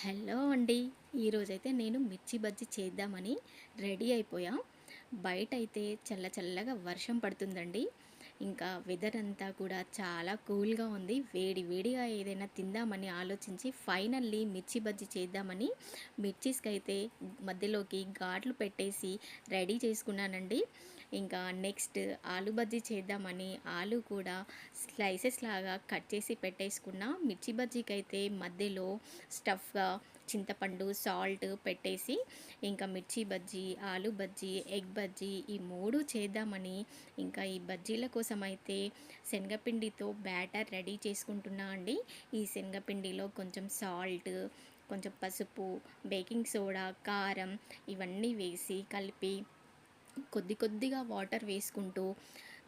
Hello అండి. ఈరోజైతే నేను మిర్చి బజ్జీ చేద్దామని రెడీ అయిపోయా. బయటైతే చల్ల చల్లగా వర్షం పడుతుందండి. ఇంకా వెదర్ అంతా కూడా చాలా కూల్‌గా ఉంది. వేడి వేడిగా ఏదైనా తిందామని ఆలోచించి ఫైనల్లీ మిర్చి బజ్జీ చేద్దామని మిర్చీస్‌కైతే మధ్యలోకి ఘాట్లు పెట్టేసి రెడీ చేసుకున్నానండి. ఇంకా నెక్స్ట్ ఆలు బజ్జీ చేద్దామని ఆలు కూడా స్లైసెస్ లాగా కట్ చేసి పెట్టేసుకున్న. మిర్చి బజ్జీకైతే మధ్యలో స్టఫ్‌గా చింతపండు, సాల్ట్ పెట్టేసి ఇంకా మిర్చి బజ్జీ, ఆలు బజ్జీ, ఎగ్ బజ్జీ ఈ 3 చేద్దామని ఇంకా ఈ బజ్జీల కోసం అయితే శనగపిండితో బ్యాటర్ రెడీ చేసుకుంటున్నా అండి. ఈ శనగపిండిలో కొంచెం సాల్ట్, కొంచెం పసుపు, బేకింగ్ సోడా, కారం ఇవన్నీ వేసి కలిపి కొద్ది కొద్దిగా వాటర్ వేసుకుంటూ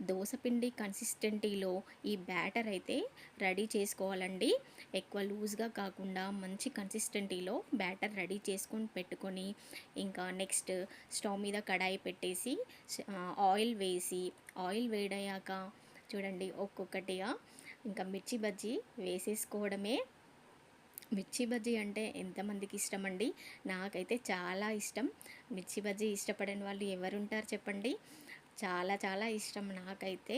దోసపిండి కన్సిస్టెంటీలో ఈ బ్యాటర్ అయితే రెడీ చేసుకోవాలండి. ఎక్కువ లూజ్గా కాకుండా మంచి కన్సిస్టెంటీలో బ్యాటర్ రెడీ చేసుకొని పెట్టుకొని ఇంకా నెక్స్ట్ స్టవ్ మీద కడాయి పెట్టేసి ఆయిల్ వేసి ఆయిల్ వేడయ్యాక చూడండి ఒక్కొక్కటిగా ఇంకా మిర్చి బజ్జీ వేసేసుకోవడమే. మిర్చి బజ్జీ అంటే ఎంతమందికి ఇష్టం అండి? నాకైతే చాలా ఇష్టం. మిర్చి బజ్జీ ఇష్టపడని వాళ్ళు ఎవరుంటారు చెప్పండి? చాలా చాలా ఇష్టం నాకైతే.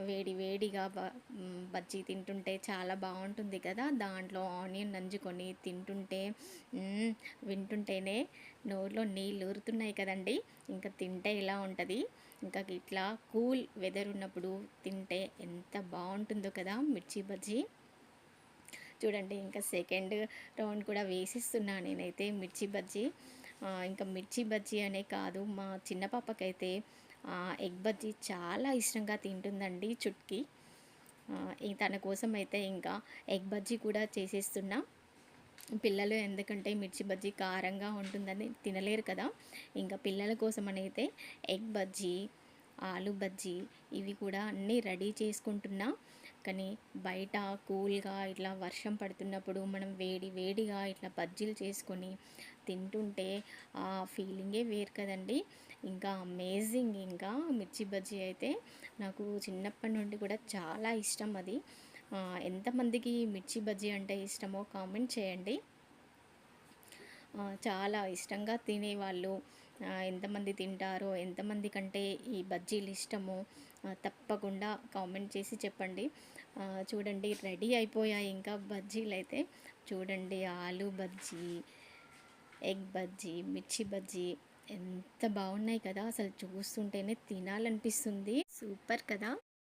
వేడి వేడిగా బజ్జీ తింటుంటే చాలా బాగుంటుంది కదా! దాంట్లో ఆనియన్ నంజుకొని తింటుంటే వింటుంటేనే నోరులో నీళ్ళు ఊరుతున్నాయి కదండీ! ఇంకా తింటే ఎలా ఉంటుంది? ఇంకా ఇట్లా కూల్ వెదర్ ఉన్నప్పుడు తింటే ఎంత బాగుంటుందో కదా మిర్చి బజ్జీ. చూడండి ఇంకా సెకండ్ రౌండ్ కూడా వేసిస్తున్నా నేనైతే మిర్చి బజ్జీ. ఇంకా మిర్చి బజ్జీ అనే కాదు, మా చిన్న పాపకైతే ఎగ్ బజ్జీ చాలా ఇష్టంగా తింటుందండి చుట్కి. తన కోసం అయితే ఇంకా ఎగ్ బజ్జీ కూడా చేసేస్తున్నా. పిల్లలు ఎందుకంటే మిర్చి బజ్జీ కారంగా ఉంటుందని తినలేరు కదా! ఇంకా పిల్లల కోసం అయితే ఎగ్ బజ్జీ, ఆలు బజ్జీ ఇవి కూడా అన్నీ రెడీ చేసుకుంటున్నా. కానీ బయట కూల్గా ఇట్లా వర్షం పడుతున్నప్పుడు మనం వేడి వేడిగా ఇట్లా బజ్జీలు చేసుకొని తింటుంటే ఆ ఫీలింగే వేరు కదండి. ఇంకా అమేజింగ్. ఇంకా మిర్చి బజ్జీ అయితే నాకు చిన్నప్పటి నుండి కూడా చాలా ఇష్టం అది. ఎంతమందికి మిర్చి బజ్జీ అంటే ఇష్టమో కామెంట్ చేయండి. చాలా ఇష్టంగా తినేవాళ్ళు ఎంతమంది తింటారో, ఎంతమంది కంటే ఈ బజ్జీలు ఇష్టమో తప్పకుండా కామెంట్ చేసి చెప్పండి. చూడండి రెడీ అయిపోయాయి ఇంకా బజ్జీలు అయితే. చూడండి ఆలు బజ్జీ, ఎగ్ బజ్జీ, మిర్చి బజ్జీ ఎంత బాగున్నాయి కదా! అసలు చూస్తుంటేనే తినాలనిపిస్తుంది. సూపర్ కదా!